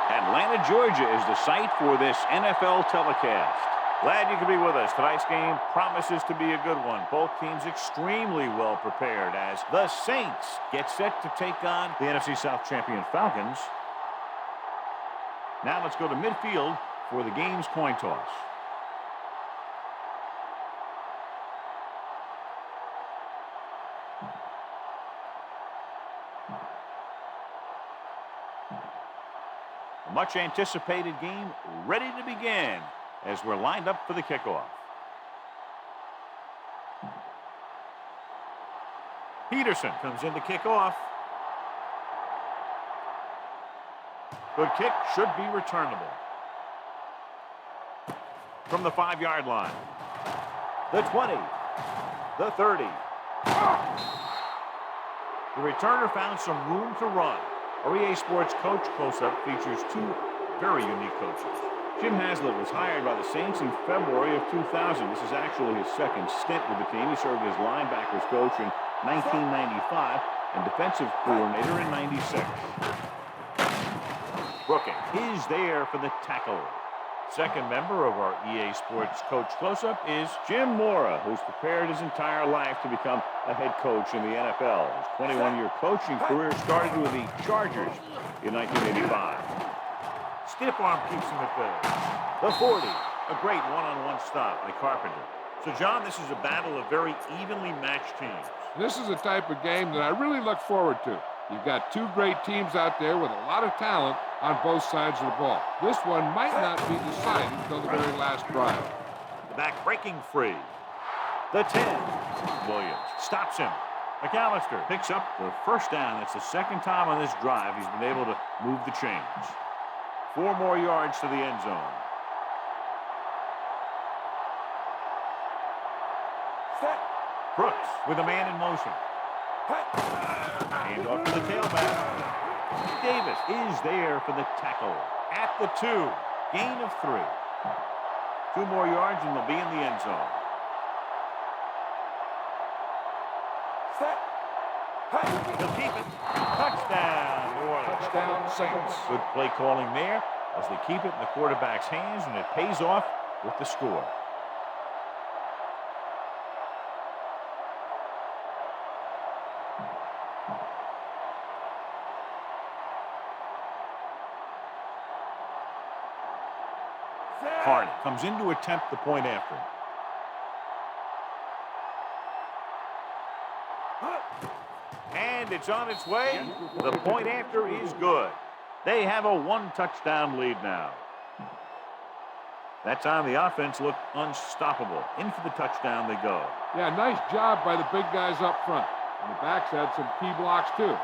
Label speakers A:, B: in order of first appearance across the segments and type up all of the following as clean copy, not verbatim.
A: Atlanta, Georgia is the site for this NFL telecast. Glad you could be with us. Tonight's game promises to be a good one. Both teams extremely well prepared as the Saints get set to take on the NFC South champion Falcons. Now let's go to midfield for the game's coin toss. A much anticipated game ready to begin as we're lined up for the kickoff. Peterson comes in to kick off. Good kick, should be returnable. From the 5-yard line. The 20. The 30. The returner found some room to run. Our EA Sports Coach Close-Up features two very unique coaches. Jim Haslett was hired by the Saints in February of 2000. This is actually his second stint with the team. He served as linebackers coach in 1995 and defensive coordinator in 96. Brooking is there for the tackle. Second member of our EA Sports Coach Close-Up is Jim Mora, who's prepared his entire life to become a head coach in the NFL. His 21-year coaching career started with the Chargers in 1985. Stiff arm keeps him at bay. The 40, a great one-on-one stop by Carpenter. So, John, this is a battle of very evenly matched teams.
B: This is a type of game that I really look forward to. You've got two great teams out there with a lot of talent on both sides of the ball. This one might not be decided until the very last drive.
A: The back breaking free. The 10. Williams stops him. McAllister picks up the first down. That's the second time on this drive he's been able to move the chains. 4 more yards to the end zone. Set. Brooks with a man in motion. Hand off to the tailback. Davis is there for the tackle. At the 2. Gain of 3. 2 more yards and they'll be in the end zone. Set. He'll keep it. Touchdown, New Orleans.
B: Touchdown, Saints.
A: Good play calling there as they keep it in the quarterback's hands, and it pays off with the score. Hart comes in to attempt the point after. And it's on its way. The point after is good. They have a 1-touchdown lead now. That time the offense looked unstoppable. In for the touchdown they go.
B: Yeah, nice job by the big guys up front. And the backs had some key blocks too.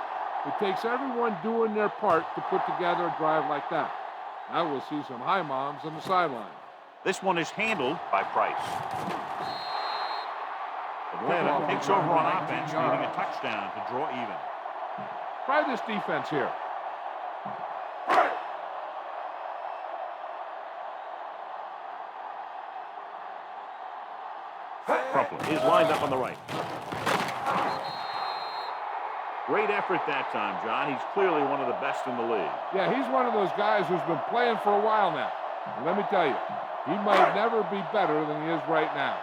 B: It takes everyone doing their part to put together a drive like that. Now we'll see some high moms on the sideline.
A: This one is handled by Price. Atlanta takes over on offense, needing a touchdown to draw even.
B: Try this defense here.
A: Crumpler is lined up on the right. Great effort that time, John. He's clearly one of the best in the league.
B: Yeah, he's one of those guys who's been playing for a while now. And let me tell you, he might never be better than he is right now.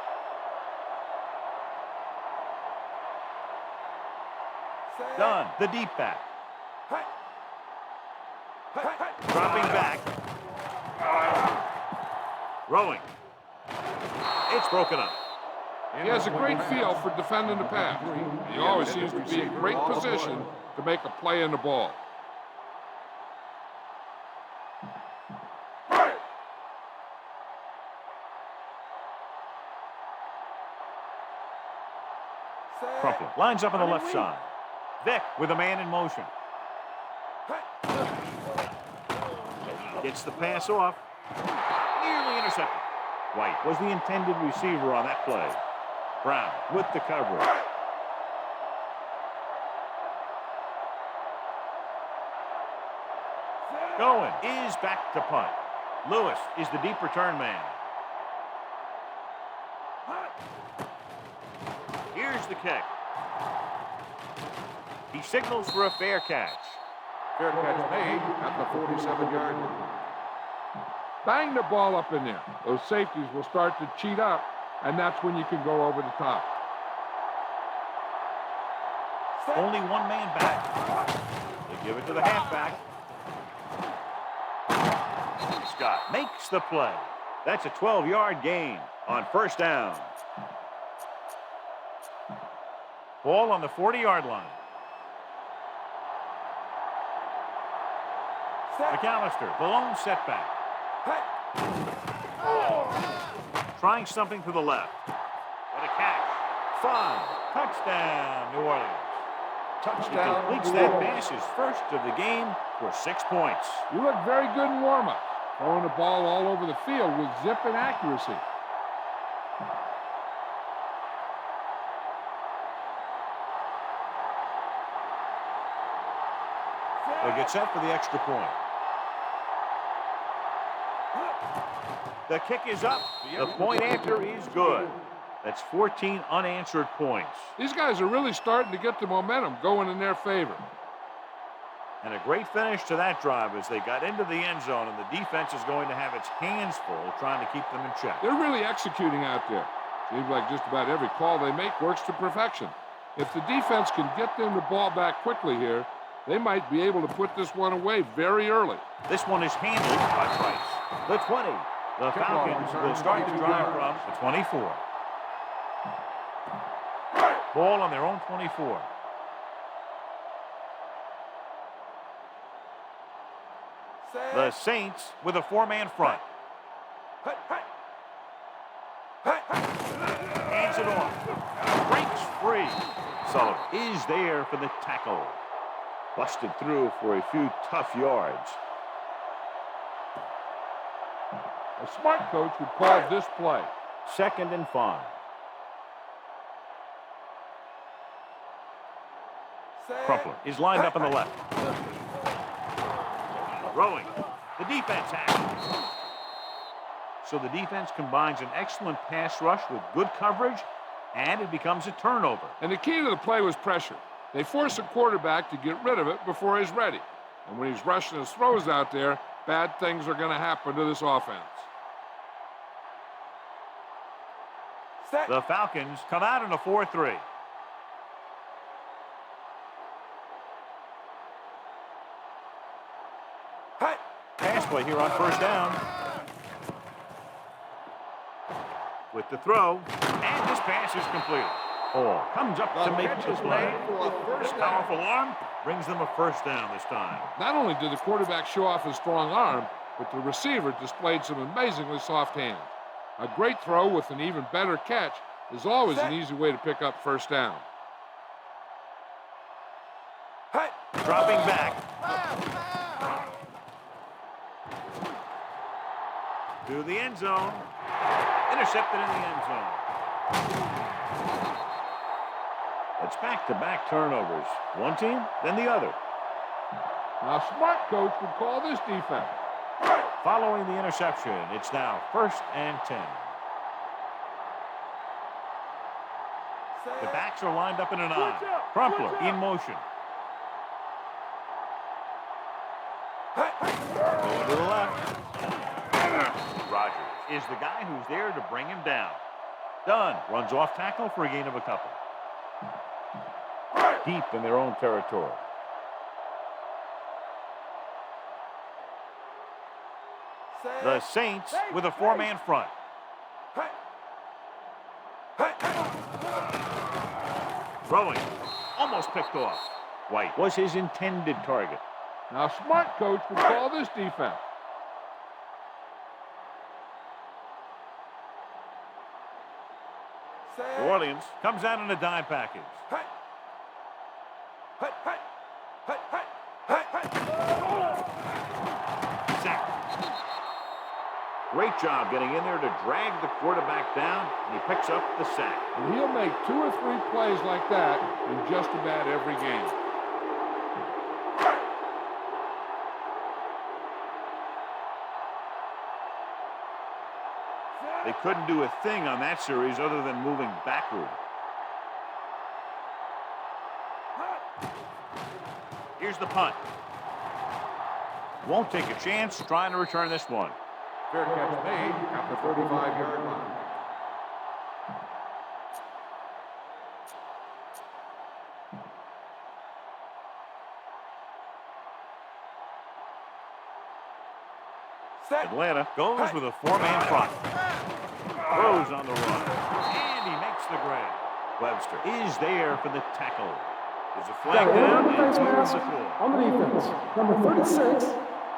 A: Done. The deep back. Dropping back. Throwing. It's broken up.
B: He has a great feel for defending the pass. He always seems to be in great position to make a play in the ball.
A: Crumpler lines up on the left side. Vick with a man in motion. Gets the pass off. Nearly intercepted. White was the intended receiver on that play. Brown with the coverage. Going is back to punt. Lewis is the deep return man. Here's the kick. He signals for a fair catch.
B: Fair catch made at the 47-yard line. Bang the ball up in there. Those safeties will start to cheat up, and that's when you can go over the top.
A: Only one man back. They give it to the halfback. Scott makes the play. That's a 12-yard gain on first down. Ball on the 40-yard line. McAllister, the lone setback. Trying something to the left. What a catch. 5. Touchdown, New Orleans. Touchdown. He completes that pass, his first of the game for 6 points.
B: You look very good in warm-up, throwing the ball all over the field with zip and accuracy.
A: They'll get set for the extra point. The kick is up. The point after is good. That's 14 unanswered points.
B: These guys are really starting to get the momentum going in their favor.
A: And a great finish to that drive as they got into the end zone, and the defense is going to have its hands full trying to keep them in check.
B: They're really executing out there. Seems like just about every call they make works to perfection. If the defense can get them the ball back quickly here, they might be able to put this one away very early.
A: This one is handled by Price. The 20. The Falcons will start the drive from the 24. Ball on their own 24. The Saints with a 4-man front. Hands it off. Breaks free. Sullivan is there for the tackle. Busted through for a few tough yards.
B: A smart coach would call this play.
A: 2nd and 5. Crumpler is lined up on the left. Throwing. The defense has it. So the defense combines an excellent pass rush with good coverage, and it becomes a turnover.
B: And the key to the play was pressure. They force the quarterback to get rid of it before he's ready. And when he's rushing his throws out there, bad things are going to happen to this offense.
A: The Falcons come out in a 4-3. Pass play here on first down. With the throw, and this pass is completed. Hall comes up to make the play. This powerful arm brings them a first down this time.
B: Not only did the quarterback show off his strong arm, but the receiver displayed some amazingly soft hands. A great throw with an even better catch is always an easy way to pick up first down.
A: Dropping back. To the end zone. Intercepted in the end zone. It's back-to-back turnovers. One team, then the other.
B: Now, smart coach would call this defense.
A: Following the interception, it's now 1st and 10. The backs are lined up in an eye. Crumpler in motion. Going to the left. Rogers is the guy who's there to bring him down. Dunn runs off tackle for a gain of a couple. Deep in their own territory. The Saints with a 4-man front. Throwing. Almost picked off. White was his intended target.
B: Now, smart coach would call this defense.
A: New Orleans comes out in a dime package. Sack. Great job getting in there to drag the quarterback down, and he picks up the sack.
B: And he'll make 2 or 3 plays like that in just about every game.
A: They couldn't do a thing on that series other than moving backward. Here's the punt. Won't take a chance trying to return this one.
B: Fair catch made at the 35-yard line.
A: Atlanta goes with a four-man front. Throws on the run. And he makes the grab. Webster is there for the tackle. There's a flag down and clears the floor.
C: On the defense, number 36,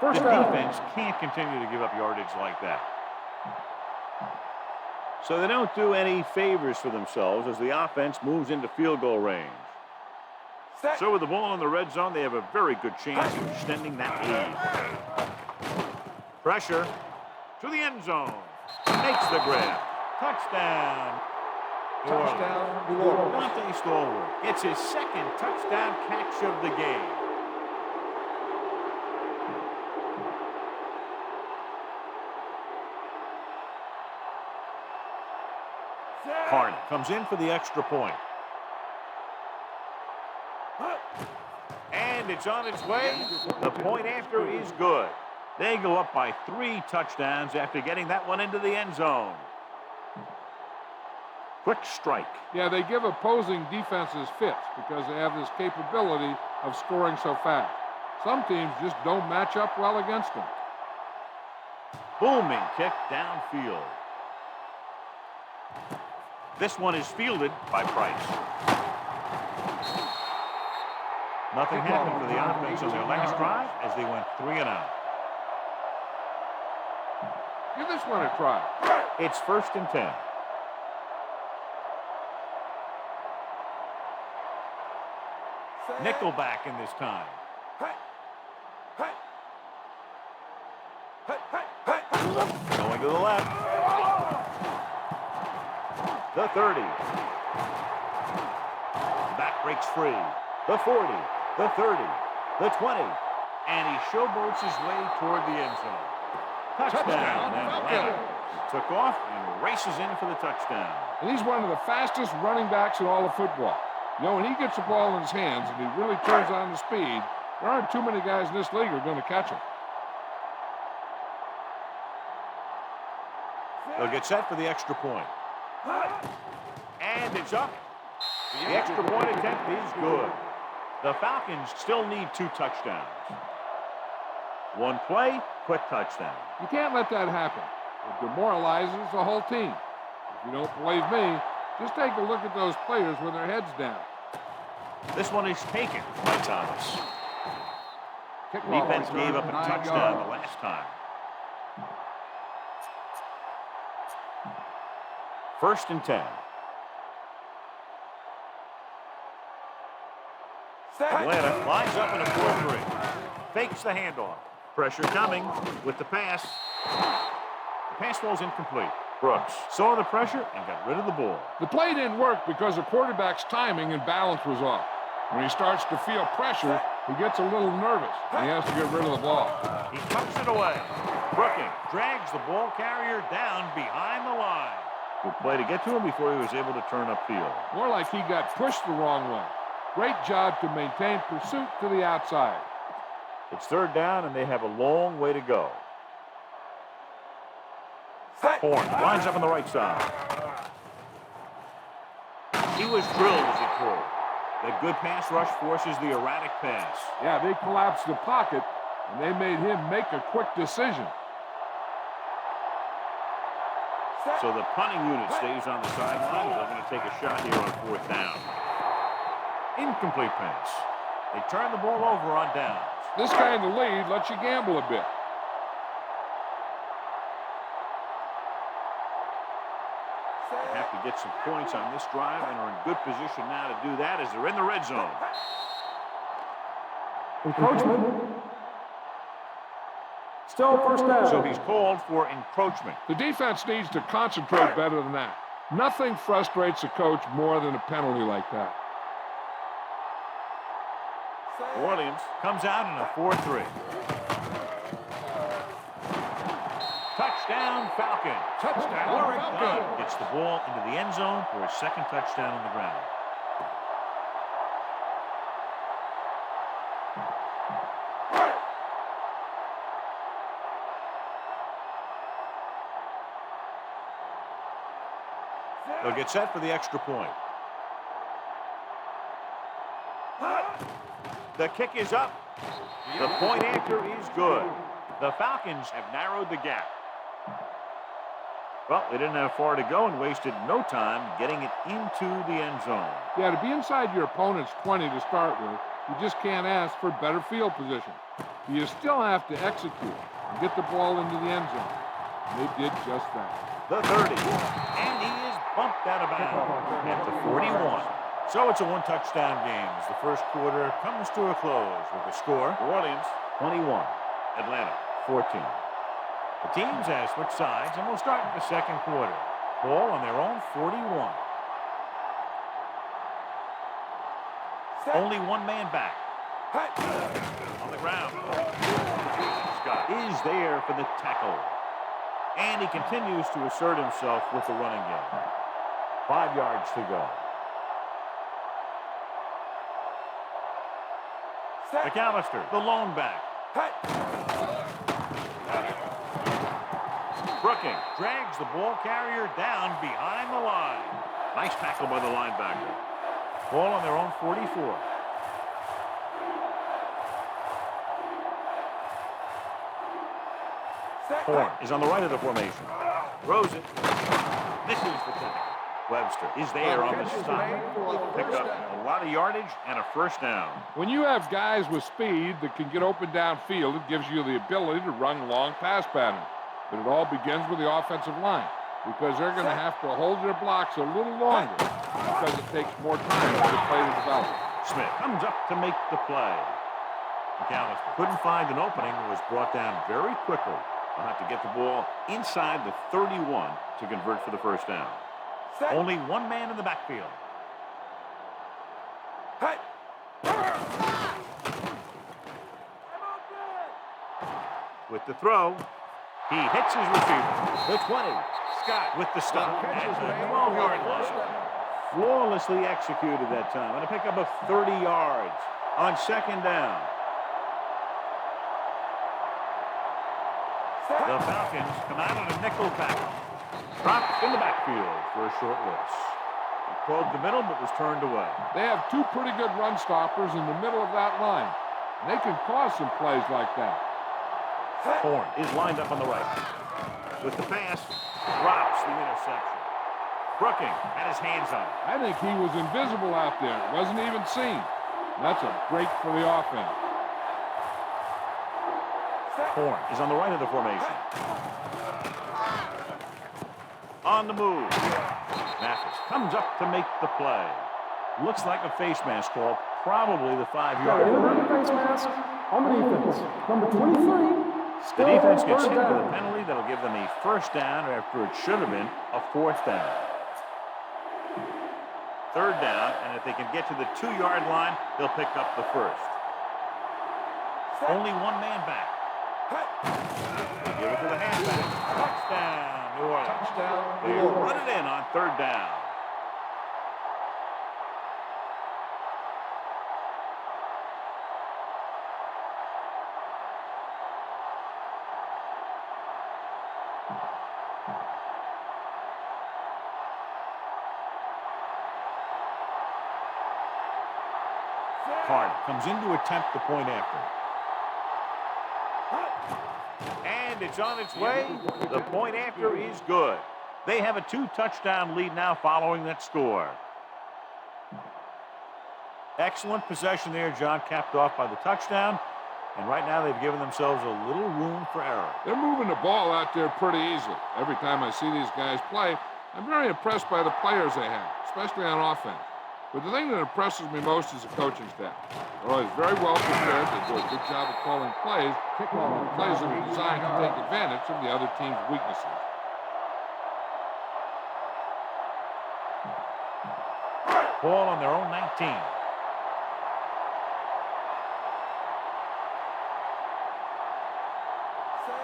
C: first
A: The
C: down.
A: defense can't continue to give up yardage like that. So they don't do any favors for themselves as the offense moves into field goal range. So with the ball in the red zone, they have a very good chance of extending that lead. Pressure to the end zone. Makes the grab. Touchdown.
B: Touchdown, New Orleans.
A: Dante Stallworth gets his second touchdown catch of the game. Harden comes in for the extra point. And it's on its way. The point after is good. They go up by 3 touchdowns after getting that one into the end zone. Quick strike.
B: Yeah, they give opposing defenses fits because they have this capability of scoring so fast. Some teams just don't match up well against them.
A: Booming kick downfield. This one is fielded by Price. Nothing happened for the offense on their last drive as they went 3 and out.
B: Give this one a try.
A: It's 1st and 10. Nickelback in this time. Going to the left. The 30. Back breaks free. The 40. The 30. The 20. And he showboats his way toward the end zone. Touchdown. Atlanta. He took off and races in for the touchdown.
B: And he's one of the fastest running backs in all of football. You know, when he gets the ball in his hands and he really turns on the speed, there aren't too many guys in this league who are going to catch him.
A: They'll get set for the extra point. And it's up. The extra point attempt is good. The Falcons still need 2 touchdowns. One play, quick touchdown.
B: You can't let that happen. It demoralizes the whole team. If you don't believe me, just take a look at those players with their heads down.
A: This one is taken by Thomas.
B: Kickoff
A: Defense
B: return
A: gave up a
B: 9
A: touchdown
B: yards.
A: the last time. 1st and 10. Atlanta lines up in a 4-3. Fakes the handoff. Pressure coming with the pass. The pass falls incomplete. Brooks saw the pressure and got rid of the ball.
B: The play didn't work because the quarterback's timing and balance was off. When he starts to feel pressure, he gets a little nervous, and he has to get rid of the ball.
A: He tucks it away. Brooking drags the ball carrier down behind the line. Good play to get to him before he was able to turn upfield.
B: More like he got pushed the wrong way. Great job to maintain pursuit to the outside.
A: It's 3rd down, and they have a long way to go. Horn lines up on the right side. He was drilled as he threw. The good pass rush forces the erratic pass.
B: Yeah, they collapsed the pocket, and they made him make a quick decision.
A: So the punting unit stays on the sideline. They're going to take a shot here on 4th down. Incomplete pass. They turn the ball over on downs.
B: This kind of lead lets you gamble a bit.
A: They have to get some points on this drive and are in good position now to do that as they're in the red zone.
C: Encroachment. Still 1st down.
A: So he's called for encroachment.
B: The defense needs to concentrate better than that. Nothing frustrates a coach more than a penalty like that.
A: New Orleans comes out in a 4-3. Touchdown, Falcon.
B: Touchdown, Falcon.
A: Gets the ball into the end zone for his 2nd touchdown on the ground. They'll get set for the extra point. The kick is up. The point after is good. The Falcons have narrowed the gap. Well, they didn't have far to go and wasted no time getting it into the end zone.
B: Yeah, to be inside your opponent's 20 to start with, you just can't ask for better field position. You still have to execute and get the ball into the end zone. And they did just that.
A: The 30. And he is bumped out of bounds at the 41. So it's a one-touchdown game as the first quarter comes to a close with the score. New Orleans 21, Atlanta 14. The teams have switched sides and will start the second quarter. Ball on their own 41. Only one man back. On the ground. Scott is there for the tackle. And he continues to assert himself with the running game. 5 yards to go. McAllister, the lone back. Brooking drags the ball carrier down behind the line. Nice tackle by the linebacker. Ball on their own 44. Horn is on the right of the formation. Throws it. Misses the tackle. Webster is there on the stop. Pick up a lot of yardage and a first down.
B: When you have guys with speed that can get open downfield, it gives you the ability to run long pass patterns. But it all begins with the offensive line because they're going to have to hold their blocks a little longer because it takes more time for the play to develop.
A: Smith comes up to make the play. McAllister couldn't find an opening and was brought down very quickly. They'll have to get the ball inside the 31 to convert for the first down. Only one man in the backfield. With the throw, he hits his receiver. The 20. Scott with the stop at the 12-yard line. Flawlessly executed that time. And a pickup of 30 yards on second down. The Falcons come out on a nickel tackle. Dropped in the backfield for a short loss. He probed the middle but was turned away.
B: They have two pretty good run stoppers in the middle of that line. And they can cause some plays like that.
A: Horn is lined up on the right. With the pass, drops the interception. Brooking had his hands on it.
B: I think he was invisible out there. Wasn't even seen. That's a break for the offense.
A: Horn is on the right of the formation. On the move. Mathis comes up to make the play. Looks like a face mask call. Probably the 5-yard line.
C: Face mask on the defense. Number 23.
A: The defense gets hit with a penalty that'll give them a first down after it should have been a fourth down. Third down, and if they can get to the 2-yard line, they'll pick up the first. Only one man back. Give it to the halfback. Touchdown, New Orleans. Touchdown, New Orleans. Run it in on third down. Carter comes in to attempt the point after. And it's on its way. The point after is good. They have a 2-touchdown lead now following that score. Excellent possession there, John, capped off by the touchdown. And right now they've given themselves a little room for error.
B: They're moving the ball out there pretty easily. Every time I see these guys play, I'm very impressed by the players they have, especially on offense. But the thing that impresses me most is the coaching staff. They're always very well prepared. They do a good job of calling plays. Plays that are designed to take advantage of the other team's weaknesses.
A: Ball on their own 19.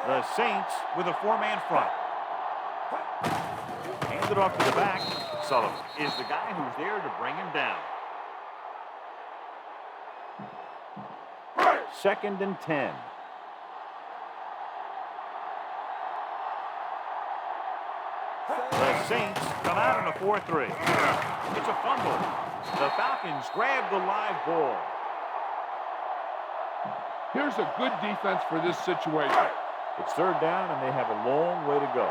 A: The Saints with a 4-man front. Handed off to the back. Sullivan is the guy who's there to bring him down. 2nd and 10. The Saints come out out in a 4-3. It's a fumble. The Falcons grab the live ball.
B: Here's a good defense for this situation.
A: It's third down, and they have a long way to go.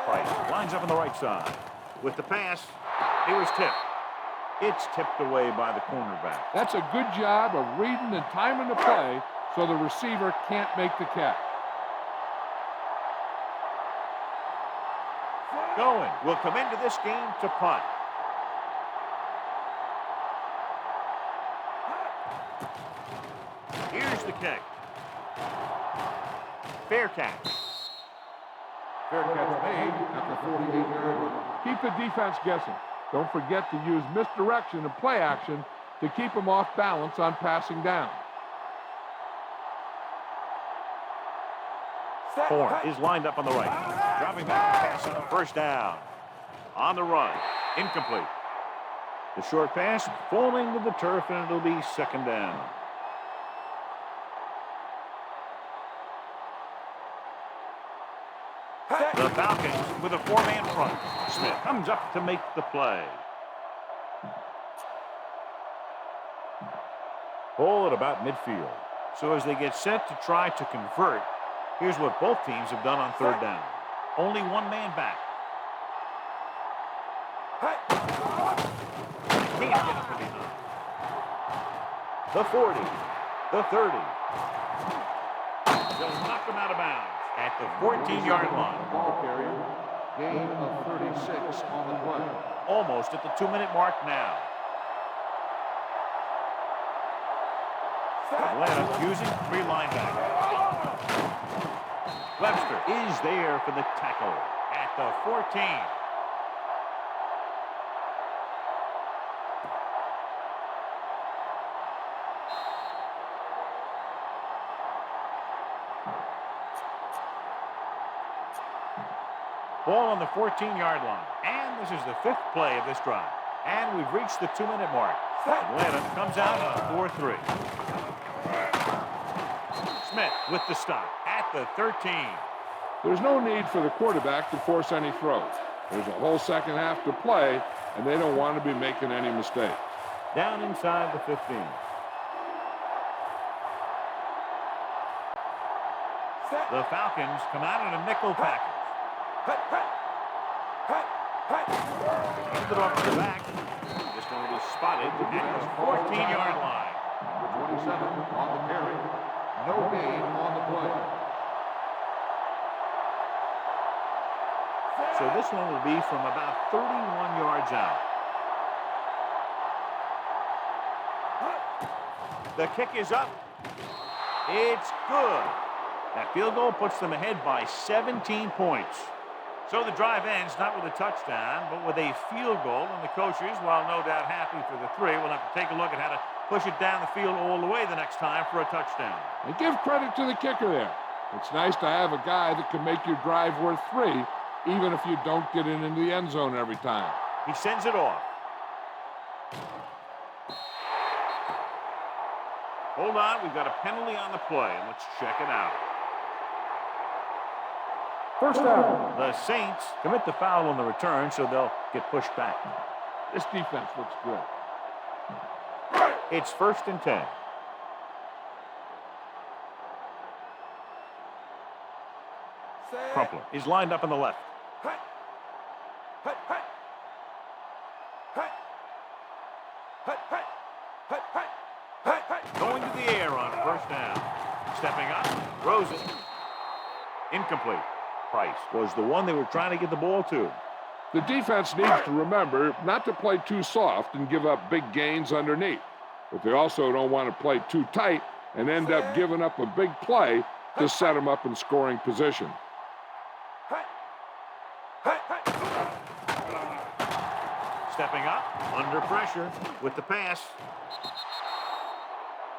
A: Price lines up on the right side. With the pass, it was tipped. It's tipped away by the cornerback.
B: That's a good job of reading and timing the play so the receiver can't make the catch.
A: Going will come into this game to punt. Here's the kick. Fair catch.
B: Fair catch made at the 48-yard line. Keep the defense guessing. Don't forget to use misdirection and play action to keep them off balance on passing down.
A: Horn is lined up on the right. Dropping back to pass on the first down. On the run. Incomplete. The short pass falling to the turf, and it'll be second down. The Falcons with a four-man front. Smith comes up to make the play. Ball at about midfield. So as they get set to try to convert, here's what both teams have done on third down. Only one man back. Can't get it from behind. The 40. The 30. They'll knock them out of bounds at the 14-yard line.
B: Ball carrier, gain of 36 on the play.
A: Almost at the 2-minute mark now. Atlanta using three linebackers. Webster is there for the tackle at the 14. Ball on the 14-yard line. And this is the fifth play of this drive. And we've reached the 2-minute mark. Atlanta comes out on a 4-3. Smith with the stop at the 13.
B: There's no need for the quarterback to force any throws. There's a whole second half to play, and they don't want to be making any mistakes.
A: Down inside the 15. The Falcons come out in a nickel package. Handed off to the back. This one will be spotted at the 14-yard line.
B: 27 on the carry. No gain on the play.
A: So this one will be from about 31 yards out. The kick is up. It's good. That field goal puts them ahead by 17 points. So the drive ends not with a touchdown, but with a field goal. And the coaches, while no doubt happy for the three, will have to take a look at how to push it down the field all the way the next time for a touchdown.
B: And give credit to the kicker there. It's nice to have a guy that can make your drive worth three, even if you don't get it into the end zone every time.
A: He sends it off. Hold on, we've got a penalty on the play, and let's check it out.
C: First down.
A: The Saints commit the foul on the return, so they'll get pushed back.
B: This defense looks good.
A: It's first and 10. Crumpler is lined up on the left. Going to the air on first down. Stepping up, Rosen. Incomplete. Price was the one they were trying to get the ball to.
B: The defense needs to remember not to play too soft and give up big gains underneath. But they also don't want to play too tight and end up giving up a big play to set them up in scoring position.
A: Stepping up, under pressure, with the pass.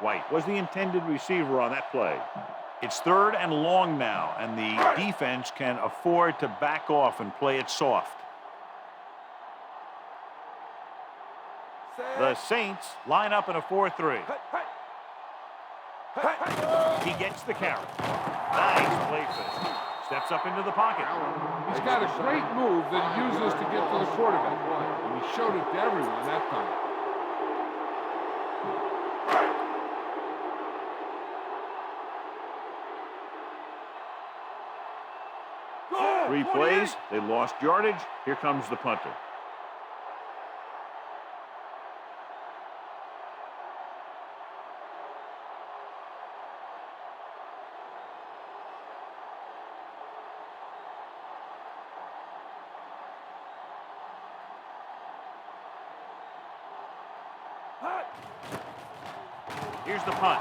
A: White was the intended receiver on that play. It's third and long now, and the defense can afford to back off and play it soft. The Saints line up in a 4-3. He gets the carry. Nice play fake. Steps up into the pocket.
B: He's got a great move that he uses to get to the quarterback. And he showed it to everyone that time.
A: Three plays, they lost yardage. Here comes the punter. Here's the punt.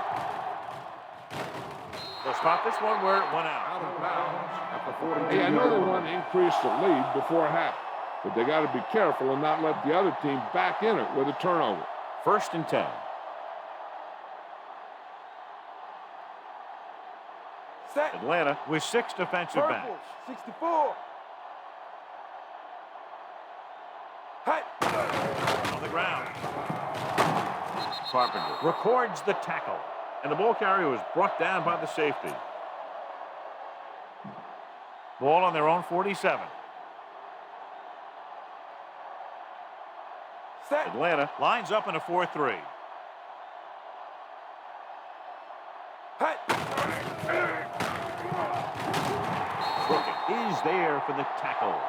A: They'll spot this one where it went out.
B: Out of bounds at the 42. Hey, I know they want to increase the lead before half, but they got to be careful and not let the other team back in it with a turnover.
A: 1st and 10.
C: Set.
A: Atlanta with 6 defensive backs.
C: 64. Hey.
A: On the ground. Carpenter records the tackle. And the ball carrier was brought down by the safety. Ball on their own 47.
C: Set.
A: Atlanta lines up in a 4-3.
C: Hey.
A: Crooked is there for the tackle.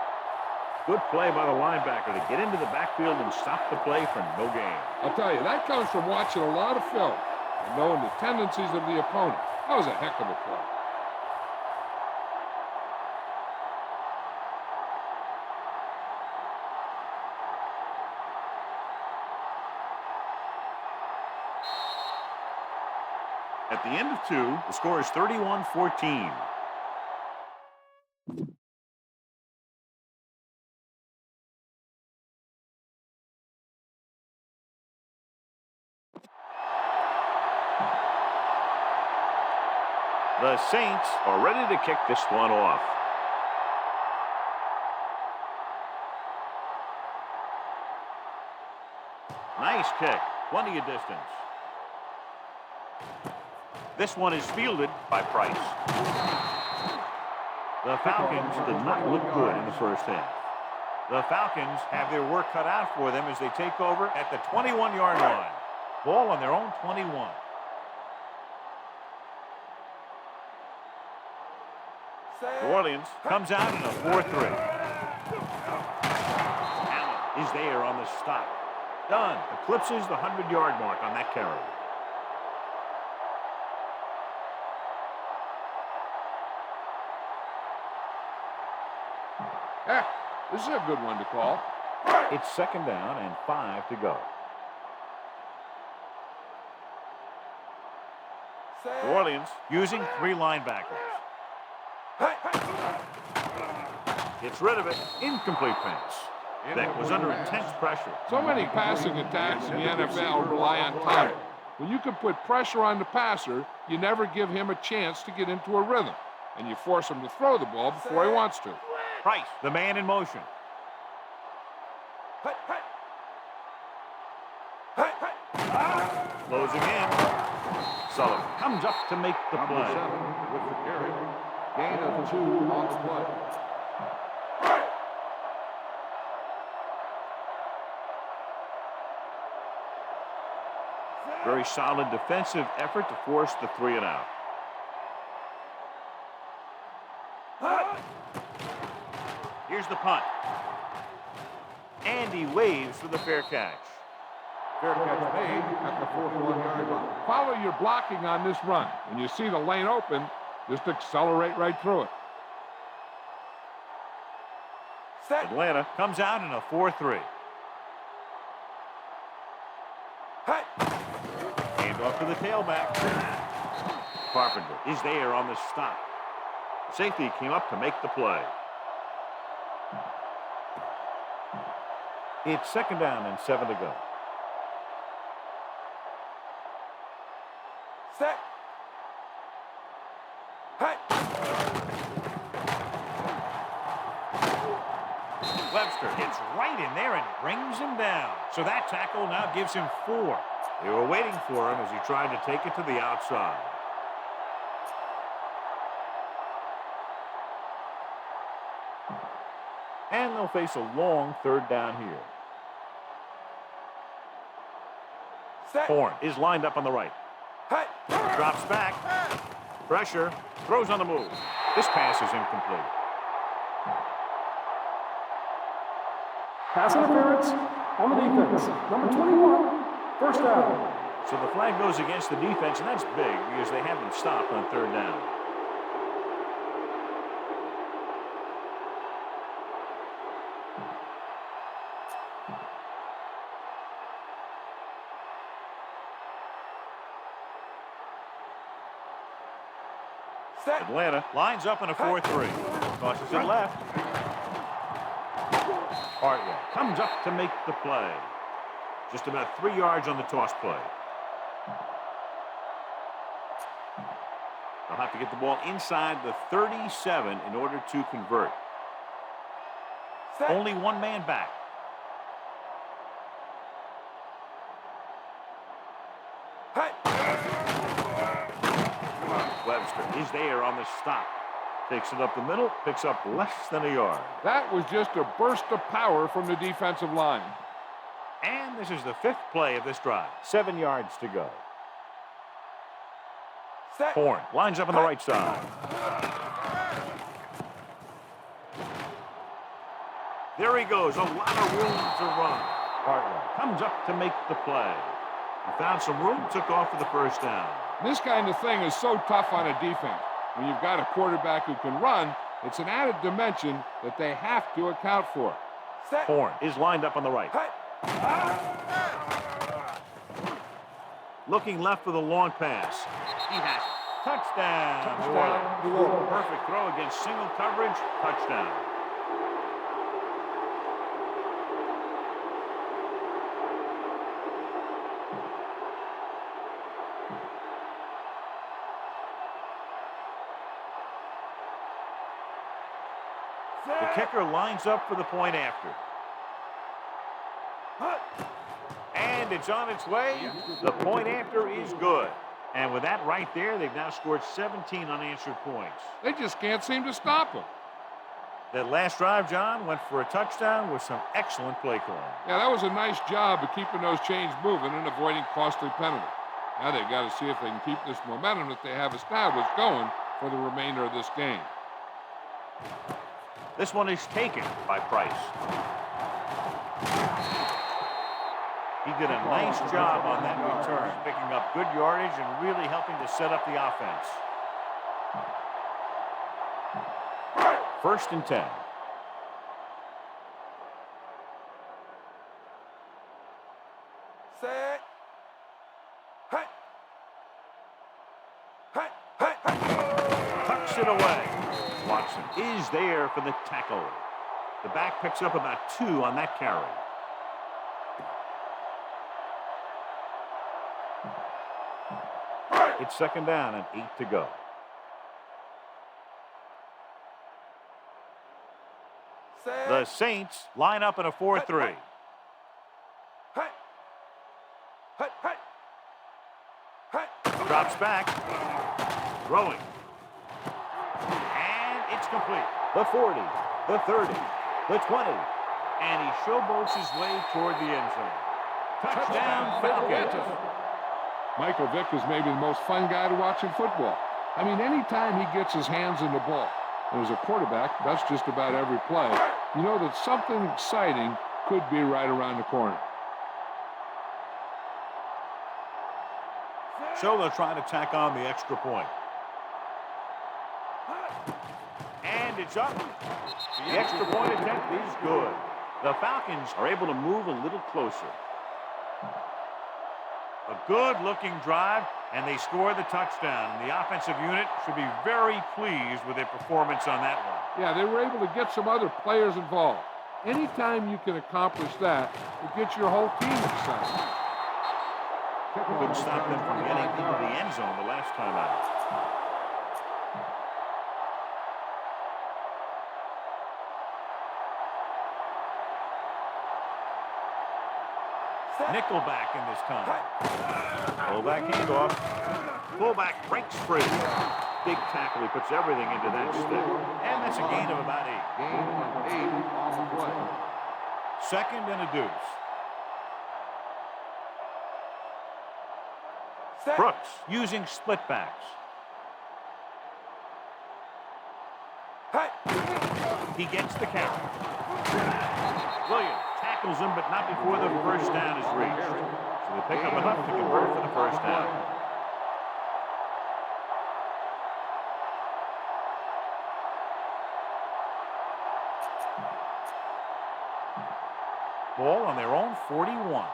A: Good play by the linebacker to get into the backfield and stop the play for no gain.
B: I'll tell you, that comes from watching a lot of film and knowing the tendencies of the opponent. That was a heck of a play.
A: At the end of 2, the score is 31-14. The Saints are ready to kick this one off. Nice kick. Plenty of distance. This one is fielded by Price. The Falcons did not look good in the first half. The Falcons have their work cut out for them as they take over at the 21-yard line. Ball on their own 21. New Orleans comes out in a 4-3. Allen is there on the stop. Dunn eclipses the 100-yard mark on that carry.
B: Heck, this is a good one to call.
A: It's 2nd down and 5 to go. New Orleans using 3 linebackers. Gets rid of it. Incomplete pass. That was under intense pressure.
B: So many passing attacks in the NFL rely on timing. When you can put pressure on the passer, you never give him a chance to get into a rhythm, and you force him to throw the ball before he wants to.
A: Price, the man in motion. Closing in. Sullivan comes up to make the play.
B: With the carry. Gain of 2 on the play.
A: Very solid defensive effort to force the 3 and out. Here's the punt. And he waves for the fair catch.
B: Fair catch made at the 41-yard line. Follow your blocking on this run. When you see the lane open, just accelerate right through it.
A: Atlanta comes out in a 4-3. Hand off to the tailback. Carpenter is there on the stop. Safety came up to make the play. It's 2nd down and 7 to go.
C: Set.
A: Webster gets right in there and brings him down. So that tackle now gives him 4. They were waiting for him as he tried to take it to the outside. And they'll face a long third down here. Horn is lined up on the right. Drops back. Pressure. Throws on the move. This pass is incomplete.
C: Pass interference on the defense. Number 21, first down.
A: So the flag goes against the defense, and that's big because they have them stopped on third down. Atlanta lines up in a 4-3. Tosses it left. Hartwell comes up to make the play. Just about 3 yards on the toss play. They'll have to get the ball inside the 37 in order to convert. Only one man back. Webster is there on the stop. Takes it up the middle, picks up less than a yard.
B: That was just a burst of power from the defensive line.
A: And this is the 5th play of this drive. 7 yards to go. Horn lines up on the right side. There he goes. A lot of room to run. Hartwell comes up to make the play. He found some room, took off for the first down.
B: This kind of thing is so tough on a defense. When you've got a quarterback who can run, it's an added dimension that they have to account for.
A: Horn is lined up on the right. Looking left for the long pass. He has it. Touchdown. Perfect throw against single coverage. Touchdown. The kicker lines up for the point after. And it's on its way. The point after is good. And with that right there, they've now scored 17 unanswered points.
B: They just can't seem to stop him.
A: That last drive, John, went for a touchdown with some excellent play calling.
B: Yeah, that was a nice job of keeping those chains moving and avoiding costly penalties. Now they've got to see if they can keep this momentum that they have established going for the remainder of this game.
A: This one is taken by Price. He did a nice job on that return, picking up good yardage and really helping to set up the offense. 1st and 10.
D: Set.
A: Tucks it away. Watson is there for the tackle. The back picks up about 2 on that carry. It's 2nd down and 8 to go. The Saints line up in a 4-3. Drops back. Throwing. And it's complete. The 40, the 30, the 20. And he showboats his way toward the end zone. Touchdown, Falcons.
B: Michael Vick is maybe the most fun guy to watch in football. I mean, anytime he gets his hands on the ball, and as a quarterback, that's just about every play, you know that something exciting could be right around the corner.
A: So they'll try to tack on the extra point. And it's up. The extra point attempt is good. The Falcons are able to move a little closer. A good-looking drive, and they score the touchdown. And the offensive unit should be very pleased with their performance on that one.
B: Yeah, they were able to get some other players involved. Anytime you can accomplish that, it gets your whole team excited.
A: Couldn't stop them from getting into the end zone the last time out. Nickelback in this time. Fullback handoff. Fullback breaks free. Big tackle. He puts everything into that stick. And that's a gain of about 8.
B: Gain of 8 on the play.
A: Second and a deuce. Brooks using split backs. He gets the carry. Williams tackles him, but not before the first down is reached. So they pick up enough to convert for the first down. Ball on their own 41.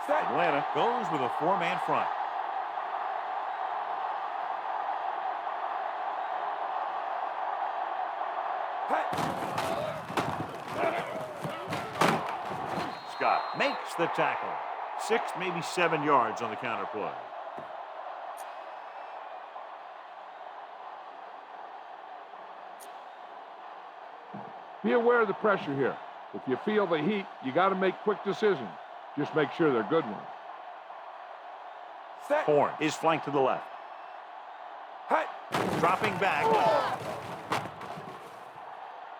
A: Atlanta goes with a 4-man front. Scott makes the tackle. 6, maybe 7 yards on the counter play.
B: Be aware of the pressure here. If you feel the heat, you got to make quick decisions. Just make sure they're good ones.
A: Horn is flanked to the left. Dropping back.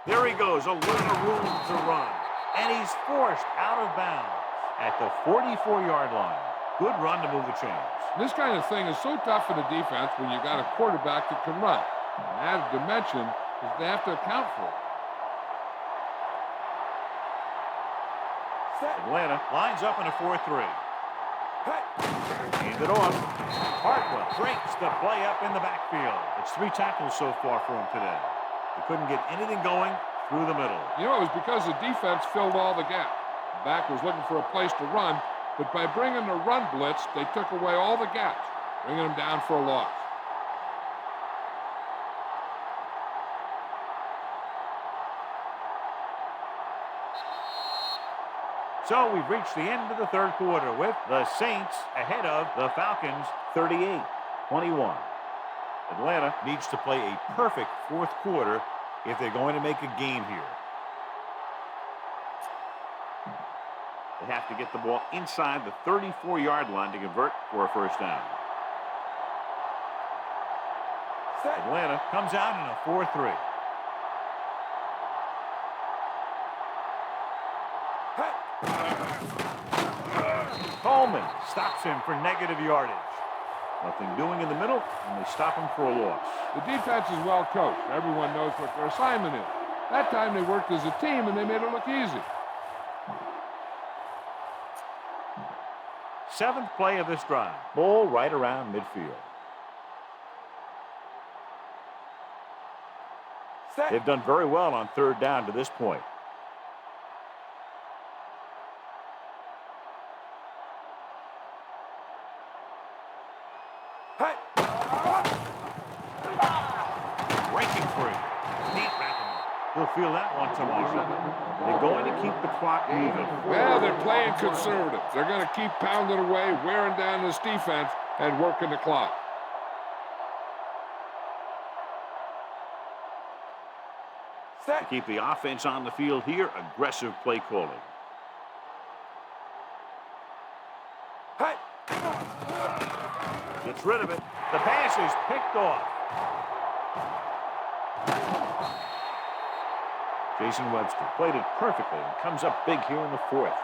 A: There he goes, a lot of room to run. And he's forced out of bounds at the 44-yard line. Good run to move the chains.
B: This kind of thing is so tough for the defense when you got a quarterback that can run. An added dimension is they have to account for it.
A: Atlanta lines up in a 4-3. Hand it off. Hartwell breaks the play up in the backfield. It's 3 tackles so far for him today. He couldn't get anything going through the middle.
B: You know, it was because the defense filled all the gaps. The back was looking for a place to run, but by bringing the run blitz, they took away all the gaps, bringing them down for a loss.
A: So we've reached the end of the third quarter with the Saints ahead of the Falcons 38-21. Atlanta needs to play a perfect fourth quarter if they're going to make a game here. They have to get the ball inside the 34-yard line to convert for a first down. Atlanta comes out in a 4-3. Coleman stops him for negative yardage. Nothing doing in the middle, and they stop him for a loss.
B: The defense is well coached. Everyone knows what their assignment is. That time they worked as a team, and they made it look easy.
A: 7th play of this drive. Ball right around midfield. They've done very well on third down to this point. Breaking free. Neat wrapping. He'll feel that one tomorrow. They're going to keep the clock moving.
B: Well, they're playing conservative. They're going to keep pounding away, wearing down this defense, and working the clock.
A: To keep the offense on the field here, aggressive play calling. Gets rid of it. The pass is picked off. Jason Webster played it perfectly and comes up big here in the 4th.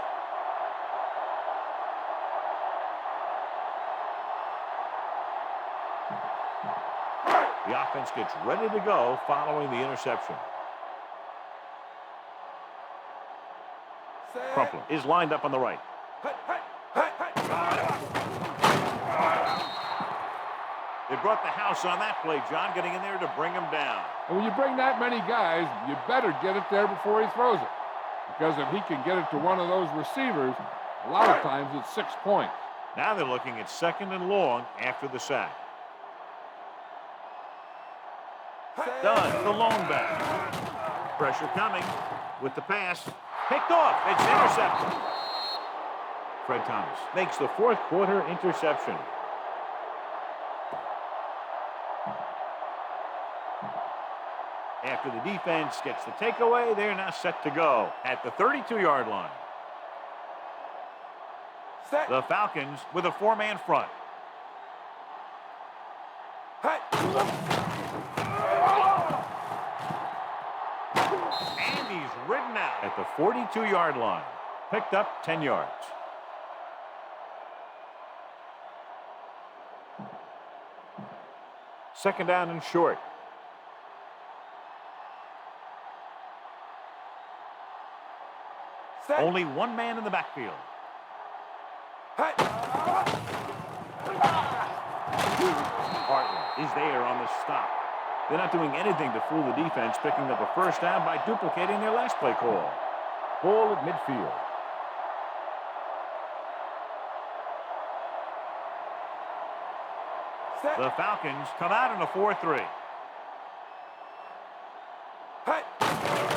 A: The offense gets ready to go following the interception. Crumpler is lined up on the right. They brought the house on that play, John, getting in there to bring him down.
B: And when you bring that many guys, you better get it there before he throws it. Because if he can get it to one of those receivers, a lot of times it's 6 points.
A: Now they're looking at 2nd and long after the sack. Done, the lone back. Pressure coming with the pass. Picked off. It's intercepted. Fred Thomas makes the 4th quarter interception. After the defense gets the takeaway, they're now set to go at the 32-yard line. The Falcons with a 4-man front. And he's ridden out at the 42-yard line. Picked up 10 yards. Second down and short. Only one man in the backfield. Bartlett is there on the stop. They're not doing anything to fool the defense, picking up a first down by duplicating their last play call. Ball at midfield. The Falcons come out in a 4-3.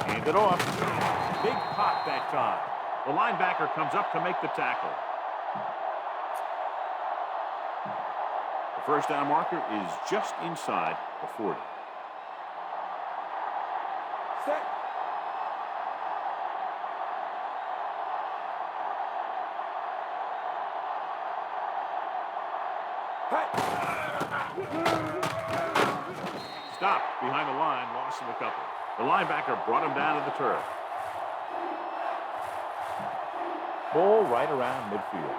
A: Hand it off. Big pop that time. The linebacker comes up to make the tackle. The first down marker is just inside the 40. Stopped behind the line, loss of a couple. The linebacker brought him down to the turf. Ball right around midfield.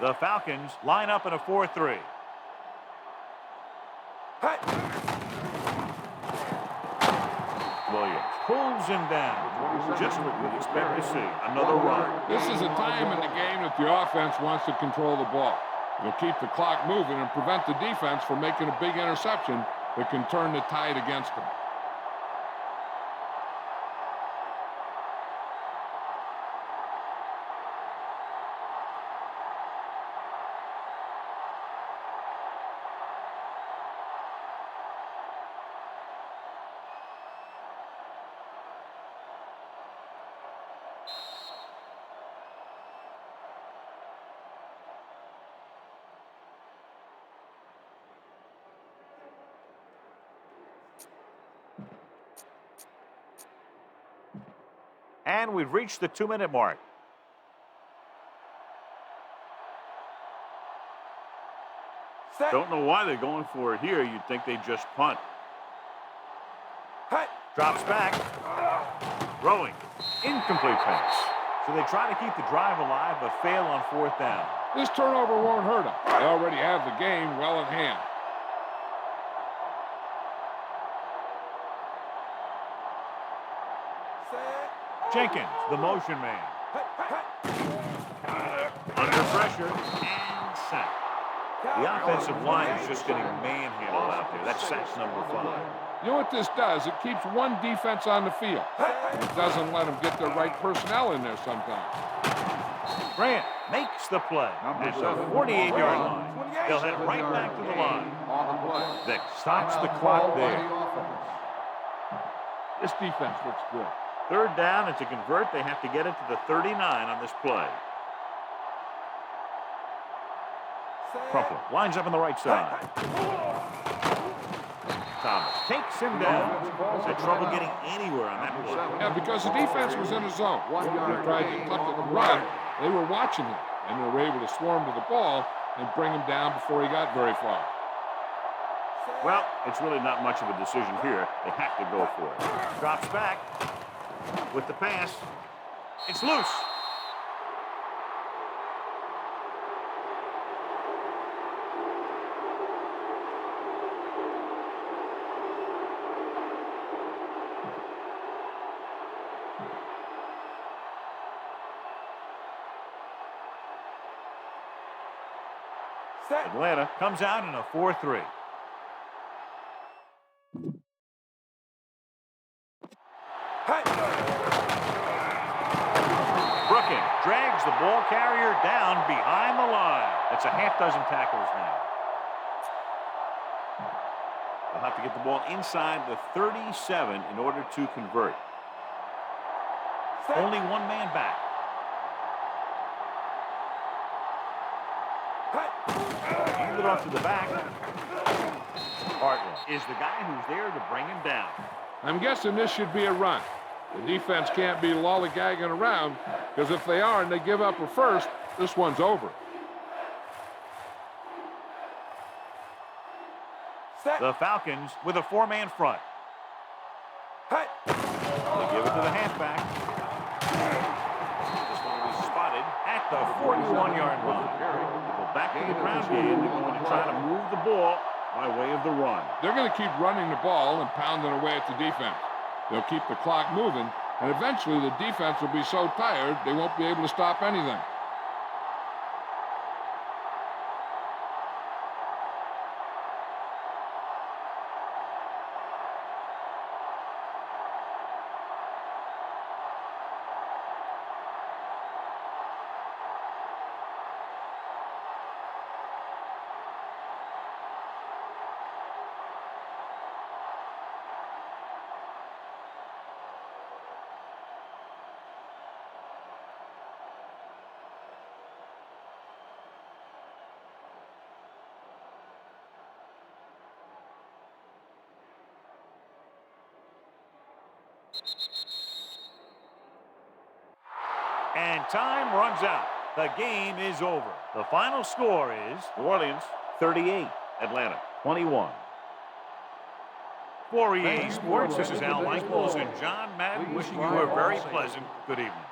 A: The Falcons line up in a 4-3. Williams pulls him down. Just what we'd expect to see. Another run.
B: This is a time in the game that the offense wants to control the ball. It'll keep the clock moving and prevent the defense from making a big interception that can turn the tide against them.
A: And we've reached the 2-minute mark. Don't know why they're going for it here. You'd think they'd just punt. Drops back. Throwing. Incomplete pass. So they try to keep the drive alive but fail on fourth down.
B: This turnover won't hurt them. They already have the game well in hand.
A: Jenkins, the motion man. Under pressure and sack. The offensive line is just getting manhandled out there. That's sack number 5.
B: You know what this does? It keeps one defense on the field. It doesn't let them get the right personnel in there sometimes.
A: Grant makes the play at the 48-yard line. They'll head right back to the line. Vick stops the clock there.
B: This defense looks good.
A: Third down, and to convert, they have to get it to the 39 on this play. Crumpler lines up on the right side. Thomas takes him down. Had trouble getting anywhere on that play.
B: Yeah, because the defense was in the zone. They tried to tuck it and run. They were watching him, and they were able to swarm to the ball and bring him down before he got very far.
A: Well, it's really not much of a decision here. They have to go for it. Drops back with the pass. It's loose. Atlanta comes out in a 4-3. Brookins drags the ball carrier down behind the line. That's a half dozen tackles now. They'll have to get the ball inside the 37 in order to convert. Only one man back. Hand it off to the back. Bartlett is the guy who's there to bring him down.
B: I'm guessing this should be a run. The defense can't be lollygagging around, because if they are and they give up a first, This one's over.
A: The Falcons with a 4-man front.
C: Hey.
A: They give it to the halfback. This one will be spotted at the 41-yard line. They go back to the ground game. They're going to try to move the ball by way of the run.
B: They're going to keep running the ball and pounding away at the defense. They'll keep the clock moving, and eventually the defense will be so tired they won't be able to stop anything.
A: And time runs out. The game is over. The final score is New Orleans 38, Atlanta 21. For EA Sports, this is Al Michaels and John Madden wishing you a very pleasant good evening.